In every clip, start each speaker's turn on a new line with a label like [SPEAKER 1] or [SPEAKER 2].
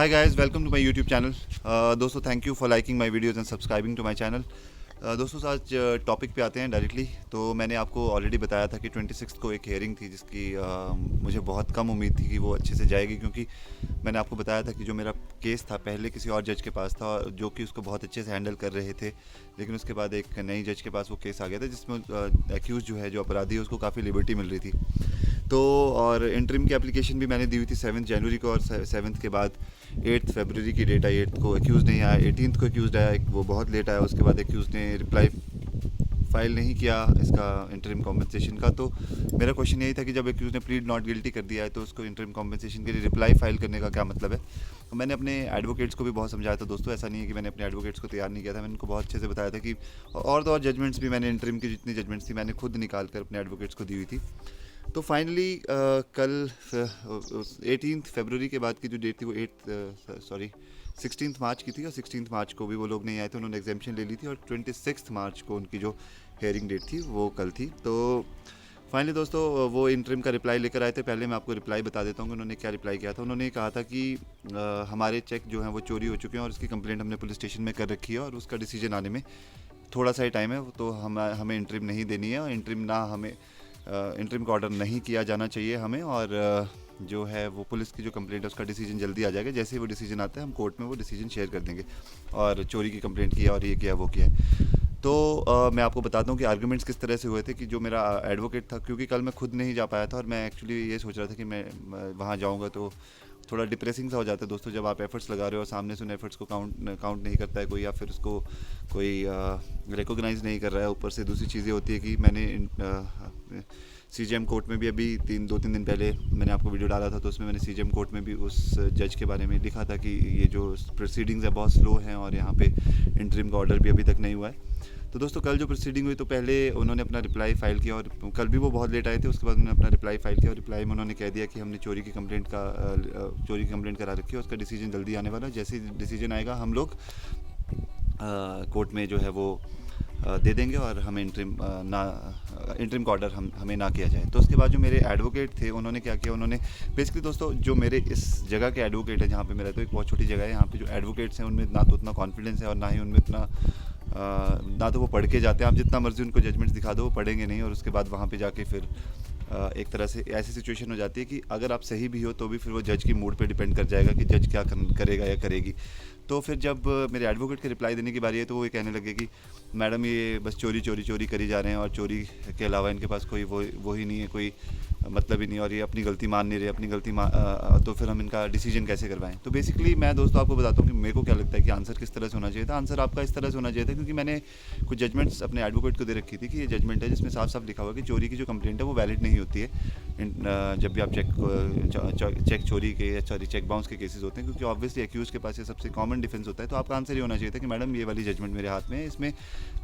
[SPEAKER 1] Hi guys, welcome to my YouTube channel. दोस्तों thank you for liking my videos and subscribing to my channel. दोस्तों आज topic पे आते हैं directly. तो मैंने आपको ऑलरेडी बताया था कि 26 को एक हेयरिंग थी जिसकी मुझे बहुत कम उम्मीद थी कि वो अच्छे से जाएगी, क्योंकि मैंने आपको बताया था कि जो मेरा केस था पहले किसी और जज के पास था जो कि उसको बहुत अच्छे से हैंडल कर रहे थे, लेकिन उसके बाद एक नई जज के पास वो केस आ गया था जिसमें एक्यूज़ जो है, जो अपराधी है, उसको काफ़ी लिबर्टी मिल रही थी। तो और इंटरिम की एप्लीकेशन भी मैंने दी हुई थी 7 जनवरी को, और 7 के बाद 8 फरवरी की डेट आई। 8 को एक्यूज़ नहीं आया, 18 को एक्यूज़ आया, वो बहुत लेट आया। उसके बाद एक्यूज़ ने रिप्लाई फाइल नहीं किया इसका इंटरिम कॉम्पनसेशन का। तो मेरा क्वेश्चन यही था कि जब एक्यूज़ ने प्लीड नॉट गिल्टी कर दिया है तो उसको इंटरिम कॉम्पनसेशन के लिए रिप्लाई फाइल करने का क्या मतलब है। मैंने अपने एडवोकेट्स को भी बहुत समझाया था दोस्तों, ऐसा नहीं है कि मैंने अपने एडवोकेट्स को तैयार नहीं किया था। मैंने उनको बहुत अच्छे से बताया था कि और तो और जजमेंट्स भी मैंने इंटरिम की जितनी जजमेंट्स थी मैंने खुद निकाल कर अपने एडवोकेट्स को दी हुई थी। तो फाइनली कल 18 फरवरी के बाद की जो डेट थी वो 16 मार्च की थी, और 16 मार्च को भी वो लोग नहीं आए थे, उन्होंने एग्जाम्पशन ले ली थी, और 26 मार्च को उनकी जो हेयरिंग डेट थी वो कल थी। तो फाइनली दोस्तों वो इंटरिम का रिप्लाई लेकर आए थे। पहले मैं आपको रिप्लाई बता देता हूँ कि उन्होंने क्या रिप्लाई किया था। उन्होंने कहा था कि हमारे चेक जो हैं वो चोरी हो चुके हैं और उसकी कंप्लेंट हमने पुलिस स्टेशन में कर रखी है, और उसका डिसीजन आने में थोड़ा सा ही टाइम है, तो हमें इंटरिम नहीं देनी है, और इंटरिम का ऑर्डर नहीं किया जाना चाहिए हमें, और जो है वो पुलिस की जो कंप्लेंट है उसका डिसीजन जल्दी आ जाएगा। जैसे ही वो डिसीजन आता है हम कोर्ट में वो डिसीजन शेयर कर देंगे, और चोरी की कंप्लेंट किया और ये किया वो किया। तो मैं आपको बताता हूँ कि आर्गुमेंट्स किस तरह से हुए थे। कि जो मेरा एडवोकेट था, क्योंकि कल मैं खुद नहीं जा पाया था और मैं एक्चुअली ये सोच रहा था कि मैं वहाँ जाऊँगा तो थोड़ा डिप्रेसिंग सा हो जाता है दोस्तों, जब आप एफर्ट्स लगा रहे हो, सामने से उन एफर्ट्स को काउंट नहीं करता है कोई, या फिर उसको कोई रिकॉग्नाइज़ नहीं कर रहा है। ऊपर से दूसरी चीज़ें होती है कि मैंने सीजेएम कोर्ट में भी अभी 2-3 दिन पहले मैंने आपको वीडियो डाला था, तो उसमें मैंने सीजेएम कोर्ट में भी उस जज के बारे में लिखा था कि ये जो प्रोसीडिंग्स है बहुत स्लो हैं, और यहाँ पे इंटरिम का ऑर्डर भी अभी तक नहीं हुआ है। तो दोस्तों कल जो प्रोसीडिंग हुई तो पहले उन्होंने अपना रिप्लाई फाइल किया, और कल भी वो बहुत लेट आए थे। उसके बाद उन्होंने अपना रिप्लाई फाइल किया, और रिप्लाई में उन्होंने कह दिया कि हमने चोरी की कंप्लेंट करा रखी है, उसका डिसीजन जल्दी आने वाला है। जैसे ही डिसीजन आएगा हम लोग कोर्ट में जो है वो दे देंगे, और हमें इंटरिम का ऑर्डर हमें ना किया जाए। तो उसके बाद जो मेरे एडवोकेट थे उन्होंने क्या किया, उन्होंने बेसिकली दोस्तों जो मेरे इस जगह के एडवोकेट है, जहाँ पे मेरा तो एक बहुत छोटी जगह है, यहाँ पे जो एडवोकेट्स हैं उनमें ना तो उतना कॉन्फिडेंस है और ना ही उनमें उतना ना तो वो पढ़ के जाते हैं। आप जितना मर्जी उनको जजमेंट्स दिखा दो वो पढ़ेंगे नहीं, और उसके बाद वहाँ पे जाके फिर एक तरह से ऐसी सिचुएशन हो जाती है कि अगर आप सही भी हो तो भी फिर वो जज की मूड पे डिपेंड कर जाएगा कि जज क्या करेगा या करेगी। तो फिर जब मेरे एडवोकेट के रिप्लाई देने की बारी है तो वो ये कहने लगे कि मैडम ये बस चोरी करी जा रहे हैं, और चोरी के अलावा इनके पास कोई वो ही नहीं है, कोई मतलब ही नहीं, और ये अपनी गलती मान नहीं रहे, तो फिर हम इनका डिसीजन कैसे करवाएं। तो बेसिकली मैं दोस्तों आपको बताता हूँ कि मेरे को क्या लगता है कि आंसर किस तरह से होना चाहिए था। आंसर आपका इस तरह से होना चाहिए था, क्योंकि मैंने कुछ जजमेंट्स अपने एडवोकेट को दे रखी थी कि ये जजमेंट है जिसमें साफ साफ लिखा हुआ है कि चोरी की जो कंप्लेंट है वो वैलिड नहीं होती है जब भी आप चेक चोरी के या चेक बाउंस के केसेस होते हैं, क्योंकि ऑब्वियसली एक्यूज़ के पास ये सबसे कॉमन डिफेंस होता है। तो आपका आंसर ये होना चाहिए था कि मैडम ये वाली जजमेंट मेरे हाथ में है, इसमें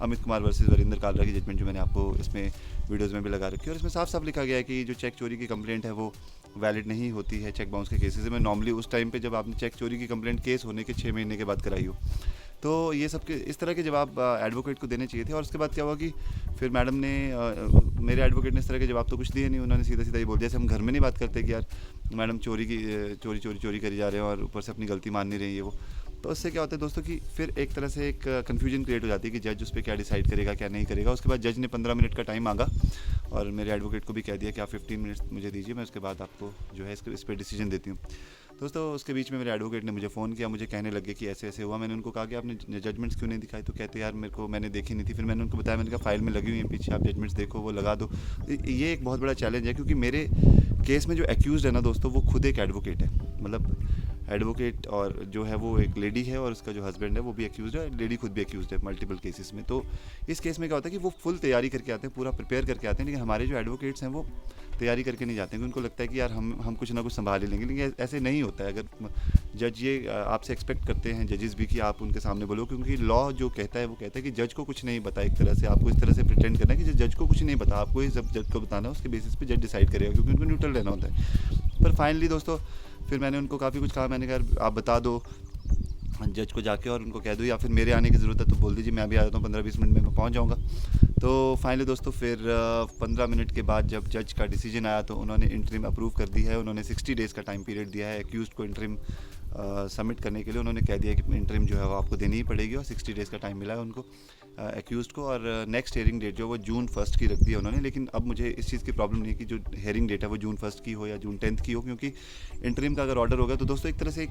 [SPEAKER 1] अमित कुमार वर्सेस वरिंदर कालरा की जजमेंट जो मैंने आपको इसमें वीडियोज़ में भी लगा रखी है, और इसमें साफ साफ लिखा गया है कि जो चेक चोरी की कंप्लेंट है वो वैलिड नहीं होती है चेक बाउंस के केसेस में, नॉर्मली उस टाइम पे जब आपने चेक चोरी की कंप्लेंट केस होने के 6 महीने के बाद कराई हो। तो ये सब के इस तरह के जवाब एडवोकेट को देने चाहिए थे। और उसके बाद क्या हुआ कि फिर मैडम ने मेरे एडवोकेट ने इस तरह के जवाब तो कुछ दिए नहीं। उन्होंने सीधा सीधा ये बोल दिया, जैसे हम घर में नहीं बात करते कि यार मैडम चोरी करी जा रहे हैं और ऊपर से अपनी गलती मान नहीं रही है वो। तो उससे क्या होता है दोस्तों कि फिर एक तरह से एक कन्फ्यूजन क्रिएट हो जाती है कि जज उस पर क्या डिसाइड करेगा क्या नहीं करेगा। उसके बाद जज ने 15 मिनट का टाइम मांगा, और मेरे एडवोकेट को भी कह दिया कि आप 15 मिनट्स मुझे दीजिए, मैं उसके बाद आपको जो है इस पर डिसीजन देती हूँ। दोस्तों उसके बीच में मेरे एडवोकेट ने मुझे फ़ोन किया, मुझे कहने लगे कि ऐसे ऐसे हुआ। मैंने उनको कहा कि आपने जजमेंट्स क्यों नहीं दिखाई, तो कहते यार मैंने देखी नहीं थी। फिर मैंने उनको बताया, मैंने कहा फाइल में लगी हुई है पीछे, आप जजमेंट्स देखो वो लगा दो। ये एक बहुत बड़ा चैलेंज है, क्योंकि मेरे केस में जो एक्यूज़ है ना दोस्तों वो खुद एक एडवोकेट है, मतलब एडवोकेट, और जो है वो एक लेडी है, और उसका जो हस्बैंड है वो भी एक्यूज़ड है, लेडी खुद भी एक्यूज़ड है मल्टीपल केसेस में। तो इस केस में क्या होता है कि वो फुल तैयारी करके आते हैं, पूरा प्रिपेयर करके आते हैं, लेकिन हमारे जो एडवोकेट्स हैं वो तैयारी करके नहीं जाते हैं, क्योंकि उनको लगता है कि यार हम कुछ ना कुछ संभाल ही लेंगे। लेकिन ऐसे नहीं होता है। अगर जज ये आपसे एक्सपेक्ट करते हैं जजेस भी कि आप उनके सामने बोलो, क्योंकि लॉ जो कहता है वो कहता है कि जज को कुछ नहीं पता। एक तरह से आपको इस तरह से प्रिटेंड करना है कि जज को कुछ नहीं पता, आपको ही सब जज को बताना है, उसके बेसिस पे जज डिसाइड करेगा, क्योंकि उनको न्यूट्रल रहना होता है। पर फाइनली दोस्तों फिर मैंने उनको काफ़ी कुछ कहा। मैंने कहा आप बता दो जज को जाके, और उनको कह दो, या फिर मेरे आने की ज़रूरत है तो बोल दीजिए, मैं अभी आ जाता हूँ, 15-20 मिनट में मैं पहुँच जाऊँगा। तो फाइनली दोस्तों फिर 15 मिनट के बाद जब जज का डिसीजन आया तो उन्होंने इंटरिम अप्रूव कर दी है। उन्होंने 60 डेज़ का टाइम पीरियड दिया है एक्यूज़ड को इंटरिम सबमिट करने के लिए उन्होंने कह दिया कि इंटरिम जो है वो आपको देनी ही पड़ेगी और 60 डेज़ का टाइम मिला है उनको एक्यूज़ को। और नेक्स्ट हेयरिंग डेट जो वो जून 1 की रख दी है उन्होंने। लेकिन अब मुझे इस चीज़ की प्रॉब्लम नहीं है कि जो हेयरिंग डेट है वो जून 1 की हो या जून 10 की हो, क्योंकि इंटरिम का अगर ऑर्डर होगा तो दोस्तों एक तरह से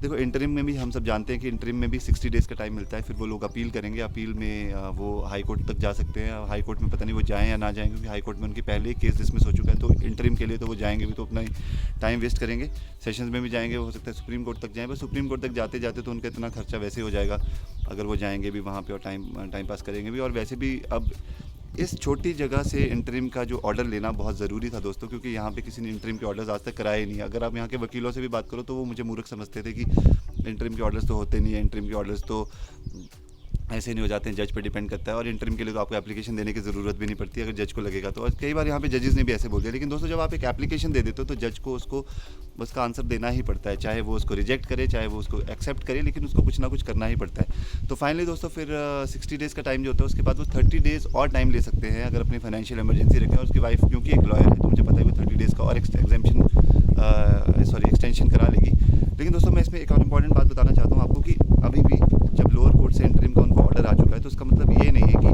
[SPEAKER 1] देखो इंटरिम में भी हम सब जानते हैं कि इंटरिम में भी 60 डेज़ का टाइम मिलता है। फिर वो लोग अपील करेंगे, अपील में वो हाई कोर्ट तक जा सकते हैं। हाई कोर्ट में पता नहीं वो जाएँ या ना जाएँ, क्योंकि हाई कोर्ट में उनकी पहले ही केस डिसमिस हो चुका है। तो इंटरिम के लिए तो वो जाएंगे भी तो अपना टाइम वेस्ट करेंगे, सेशंस में भी जाएंगे, हो सकता है सुप्रीम कोर्ट तक जाएँ। बस सुप्रीम कोर्ट तक जाते जाते तो उनका इतना खर्चा वैसे हो जाएगा अगर वो जाएंगे भी वहाँ पर और टाइम पास करेंगे भी। और वैसे भी अब इस छोटी जगह से इंटरिम का जो ऑर्डर लेना बहुत ज़रूरी था दोस्तों, क्योंकि यहाँ पे किसी ने इंटरिम के ऑर्डर्स आज तक कराए ही नहीं। अगर आप यहाँ के वकीलों से भी बात करो तो वो मुझे मूर्ख समझते थे कि इंटरिम के ऑर्डर्स तो होते नहीं है, इंटरिम के ऑर्डर्स तो ऐसे नहीं हो जाते हैं, जज पे डिपेंड करता है और इंटरिम के लिए तो आपको एप्लीकेशन देने की ज़रूरत भी नहीं पड़ती अगर जज को लगेगा तो। और कई बार यहाँ पे जजेस ने भी ऐसे बोल दिया। लेकिन दोस्तों जब आप एक एप्लीकेशन दे देते हो तो जज को उसको उसका आंसर देना ही पड़ता है, चाहे वो उसको रिजेक्ट करे चाहे वो उसको एक्सेप्ट करे, लेकिन उसको कुछ ना कुछ करना ही पड़ता है। तो फाइनली दोस्तों फिर 60 डेज़ का टाइम जो होता है उसके बाद वो 30 डेज़ और टाइम ले सकते हैं अगर अपनी फाइनेंशियल इमरजेंसी रखें। और उसकी वाइफ क्योंकि एक लॉयर है तो मुझे पता है वो 30 डेज़ का और एक्सटेंशन करा लेगी। लेकिन दोस्तों मैं इसमें एक और इम्पॉर्टेंट बात बताना चाहता हूँ आपको कि अभी भी जब लोअर कोर्ट से इंटरिम का उनको ऑर्डर आ चुका है तो उसका मतलब ये नहीं है कि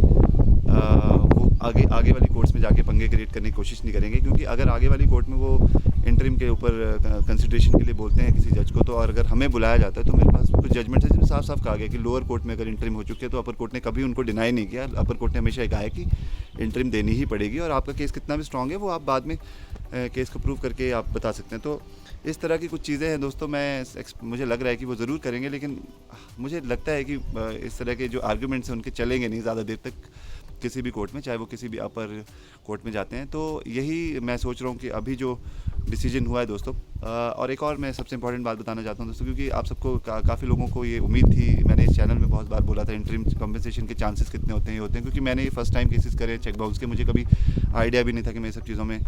[SPEAKER 1] वो आगे वाली कोर्ट्स में जाके पंगे क्रिएट करने की कोशिश नहीं करेंगे। क्योंकि अगर आगे वाली कोर्ट में वो इंटरिम के ऊपर कंसिडरेशन के लिए बोलते हैं किसी जज को, तो और अगर हमें बुलाया जाता है तो मेरे पास कुछ जजमेंट है जिसमें साफ साफ कहा गया कि लोअर कोर्ट में अगर इंटरिम हो चुकी है तो अपर कोर्ट ने कभी उनको डिनाई नहीं किया। अपर कोर्ट ने हमेशा कहा है कि इंटरिम देनी ही पड़ेगी और आपका केस कितना भी स्ट्रॉन्ग है वो आप बाद में केस को प्रूव करके आप बता सकते हैं। तो इस तरह की कुछ चीज़ें हैं दोस्तों, मुझे लग रहा है कि वो ज़रूर करेंगे। लेकिन मुझे लगता है कि इस तरह के जो आर्ग्यूमेंट्स हैं उनके चलेंगे नहीं ज़्यादा देर तक किसी भी कोर्ट में, चाहे वो किसी भी अपर कोर्ट में जाते हैं। तो यही मैं सोच रहा हूँ कि अभी जो डिसीजन हुआ है दोस्तों। और एक और मैं सबसे इंपॉर्टेंट बात बताना चाहता हूँ दोस्तों, क्योंकि आप सबको काफ़ी लोगों को ये उम्मीद थी, मैंने इस चैनल में बहुत बार बोला था इंटरिम कम्पनसेशन के चांसेस कितने होते हैं क्योंकि मैंने ये फर्स्ट टाइम केसेस करे चेक बाउंस के, मुझे कभी आइडिया भी नहीं था कि मैं ये सब चीज़ों में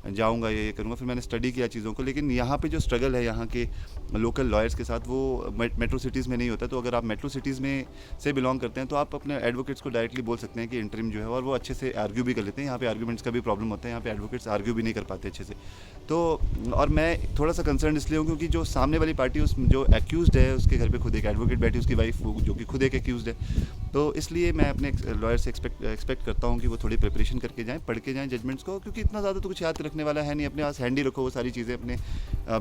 [SPEAKER 1] जाऊँगा ये करूँगा। फिर मैंने स्टडी किया चीज़ों को। लेकिन यहाँ पे जो स्ट्रगल है यहाँ के लोकल लॉयर्स के साथ वो मेट्रो सिटीज़ में नहीं होता। तो अगर आप मेट्रो सिटीज़ में से बिलोंग करते हैं तो आप अपने एडवोकेट्स को डायरेक्टली बोल सकते हैं कि इंटरिम जो है, और वो अच्छे से आर्ग्यू भी कर लेते हैं। यहाँ पे आर्ग्यूमेंट्स का भी प्रॉब्लम होता है, यहाँ पे एडवोकेट्स आर्ग्यू भी नहीं कर पाते अच्छे से। तो और मैं थोड़ा सा कंसर्न इसलिए हूँ क्योंकि जो सामने वाली पार्टी जो एक्यूज़ड है उसके घर पे खुद एक एडवोकेट बैठी, उसकी वाइफ जो कि खुद एक एक्यूज़ड है। तो इसलिए मैं अपने लॉयर से एक्सपेक्ट करता हूँ कि वो थोड़ी प्रिपरेशन करके जाएँ, पढ़ के जाएँ जजमेंट्स को, क्योंकि इतना ज़्यादा तो कुछ याद रखने वाला है नहीं। अपने पास हैंडी रखो वो सारी चीज़ें, अपने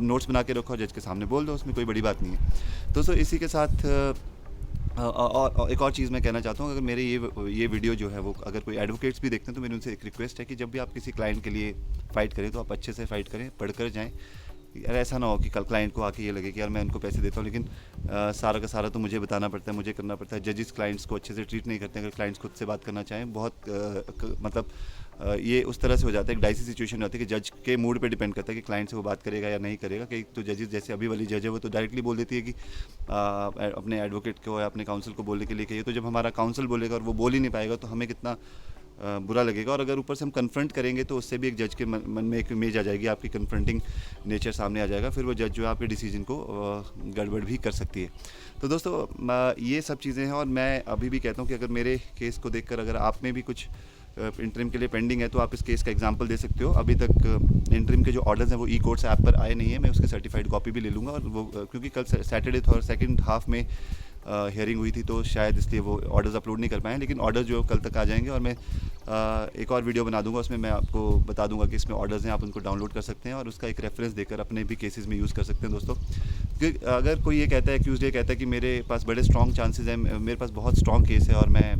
[SPEAKER 1] नोट्स बना के रखो, जज के सामने बोल दो, उसमें कोई बड़ी बात नहीं है। दोस्तों इसी के साथ और एक और चीज़ मैं कहना चाहता हूँ, अगर मेरे ये वीडियो जो है वो अगर कोई एडवोकेट्स भी देखते हैं तो मेरी उनसे एक रिक्वेस्ट है कि जब भी आप किसी क्लाइंट के लिए फ़ाइट करें तो आप अच्छे से फ़ाइट करें, पढ़ कर जाएँ। यार ऐसा ना हो कि कल क्लाइंट को आके ये लगे कि यार मैं उनको पैसे देता हूँ लेकिन सारा का सारा तो मुझे बताना पड़ता है, मुझे करना पड़ता है। जजेस क्लाइंट्स को अच्छे से ट्रीट नहीं करते हैं। अगर क्लाइंट्स खुद से बात करना चाहें बहुत ये उस तरह से हो जाता है, एक डाइसी सिचुएशन होती है कि जज के मूड पे डिपेंड करता है कि क्लाइंट से वो बात करेगा या नहीं करेगा। कई तो जजेस जैसे अभी वाली जज है वो तो डायरेक्टली बोल देती है कि अपने एडवोकेट को या अपने काउंसिल को बोलने के लिए कहिए। तो जब हमारा काउंसिल बोलेगा और वो बोल ही नहीं पाएगा तो हमें कितना बुरा लगेगा। और अगर ऊपर से हम कन्फ्रंट करेंगे तो उससे भी एक जज के मन में एक इमेज आ जाएगी, आपकी कन्फ्रंटिंग नेचर सामने आ जाएगा। फिर वो जज जो है आपके डिसीजन को गड़बड़ भी कर सकती है। तो दोस्तों ये सब चीज़ें हैं और मैं अभी भी कहता हूँ कि अगर मेरे केस को देखकर अगर आप में भी कुछ इंटरिम के लिए पेंडिंग है तो आप इस केस का एग्जांपल दे सकते हो। अभी तक इंटरिम के जो ऑर्डर्स हैं वो ई कोर्ट्स ऐप पर आए नहीं है, मैं उसकी सर्टिफाइड कॉपी भी ले लूँगा। और वो क्योंकि कल सैटरडे था और सेकंड हाफ में हियरिंग हुई थी तो शायद इसलिए वो ऑर्डर्स अपलोड नहीं कर पाए, लेकिन ऑर्डर्स जो कल तक आ जाएंगे। और मैं एक और वीडियो बना दूंगा, उसमें मैं आपको बता दूंगा कि इसमें ऑर्डर्स हैं, आप उनको डाउनलोड कर सकते हैं और उसका एक रेफरेंस देकर अपने भी केसेस में यूज़ कर सकते हैं दोस्तों। क्योंकि अगर कोई ये कहता है, एक्यूज़ ये कहता है कि मेरे पास बड़े स्ट्रॉन्ग चांसेस हैं, मेरे पास बहुत स्ट्रॉन्ग केस है और मैं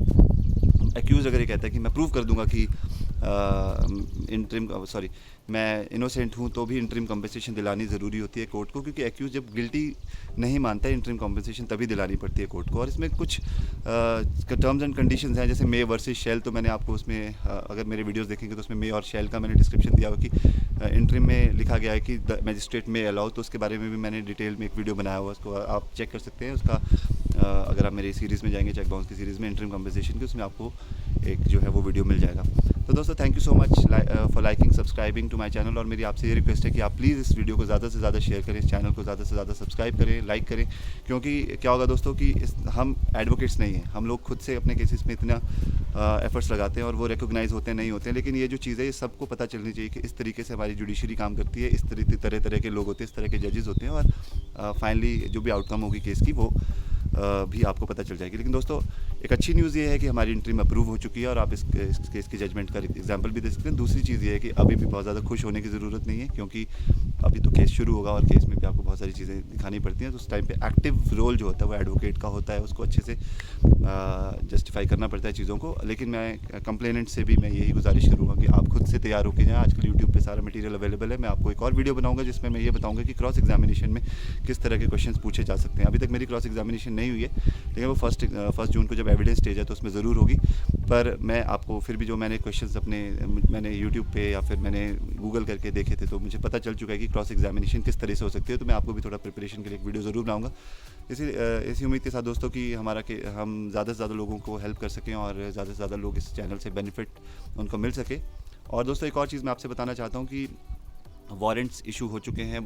[SPEAKER 1] एक्यूज़ अगर ये कहता है कि मैं प्रूव कर दूंगा कि मैं इनोसेंट हूँ तो भी इंटरिम कम्पनसेशन दिलानी ज़रूरी होती है कोर्ट को, क्योंकि एक्यूज़ जब गिल्टी नहीं मानता है इंटरिम कम्पनसेशन तभी दिलानी पड़ती है कोर्ट को। और इसमें कुछ टर्म्स एंड कंडीशंस हैं, जैसे मे वर्सेस शेल। तो मैंने आपको उसमें अगर मेरे वीडियोस देखेंगे तो उसमें मे और शेल का मैंने डिस्क्रिप्शन दिया हुआ कि इंटरिम में लिखा गया है कि द मैजिस्ट्रेट में अलाउ, तो उसके बारे में भी मैंने डिटेल में एक वीडियो बनाया हुआ, उसको आप चेक कर सकते हैं। उसका अगर आप मेरी सीरीज़ में जाएंगे चेक बाउंस की सीरीज़ में इंटरिम कम्पनसेशन की, उसमें आपको एक जो है वो वीडियो मिल जाएगा। तो दोस्तों thank you so much for liking subscribing to my channel. और मेरी आपसे ये रिक्वेस्ट है कि आप प्लीज़ इस वीडियो को ज़्यादा से ज़्यादा शेयर करें, इस चैनल को ज़्यादा से ज़्यादा सब्सक्राइब करें, लाइक करें। क्योंकि क्या होगा दोस्तों कि हम एडवोकेट्स नहीं हैं, हम लोग खुद से अपने केसेस में इतना एफर्ट्स लगाते हैं और वो रिकॉग्नाइज होते हैं नहीं होते हैं। लेकिन ये जो चीज़ है ये सबको पता चलनी चाहिए कि इस तरीके से हमारी जुडिशरी काम करती है, इस तरह के लोग होते हैं, इस तरह के जजेस होते हैं। और फाइनली जो भी आउटकम होगी केस की वो भी आपको पता चल जाएगी। लेकिन दोस्तों एक अच्छी न्यूज़ ये है कि हमारी इंटरिम अप्रूव हो चुकी है और आप इस केस की जजमेंट का एग्जांपल भी दे सकते हैं। दूसरी चीज़ ये है कि अभी भी बहुत ज़्यादा खुश होने की ज़रूरत नहीं है, क्योंकि अभी तो केस शुरू होगा और केस में भी आपको बहुत सारी चीज़ें दिखानी पड़ती हैं। तो उस टाइम पे एक्टिव रोल जो होता है वो एडवोकेट का होता है, उसको अच्छे से जस्टिफाई करना पड़ता है चीज़ों को। लेकिन मैं कंप्लेनेंट से भी मैं यही गुजारिश करूँगा कि आप खुद से तैयार होकर जाएँ। आजकल यूट्यूब पे सारा मटेरियल अवेलेबल है। मैं आपको एक और वीडियो बनाऊँगा जिसमें मैं ये बताऊँगा कि क्रॉस एग्जामिनेशन में किस तरह के क्वेश्चन पूछे जा सकते हैं। अभी तक मेरी क्रॉस एग्जामिनेशन नहीं हुई है, लेकिन वो फर्स्ट जून को जब एविडेंस स्टेज है तो उसमें ज़रूर होगी। पर मैं आपको फिर भी जो मैंने क्वेश्चंस मैंने यूट्यूब पे या फिर मैंने गूगल करके देखे थे, तो मुझे पता चल चुका है कि क्रॉस एग्जामिनेशन किस तरह से हो सकती है। तो मैं आपको भी थोड़ा प्रिपरेशन के लिए एक वीडियो ज़रूर बनाऊंगा। इसी उम्मीद के साथ दोस्तों कि हम ज़्यादा से ज़्यादा लोगों को हेल्प कर सकें और ज़्यादा से ज़्यादा लोग इस चैनल से बेनिफिट उनको मिल सके। और दोस्तों एक और चीज़ मैं आपसे बताना चाहता हूँ कि वारंट्स इशू हो चुके हैं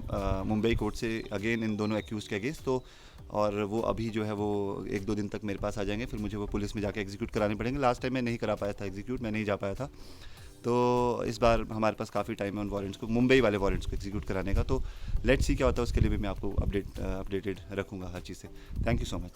[SPEAKER 1] मुंबई कोर्ट से अगेन इन दोनों एक्यूज़ के अगेंस्ट। तो और वो अभी जो है वो 1-2 दिन तक मेरे पास आ जाएंगे, फिर मुझे वो पुलिस में जाके एग्जीक्यूट कराने पड़ेंगे। लास्ट टाइम मैं नहीं करा पाया था एग्जीक्यूट, मैं नहीं जा पाया था। तो इस बार हमारे पास काफ़ी टाइम है उन वारंट्स को, मुंबई वाले वारंट्स को एग्जीक्यूट कराने का। तो लेट्स सी क्या होता है, उसके लिए भी मैं आपको अपडेटेड रखूँगा हर चीज़ से। Thank you so much.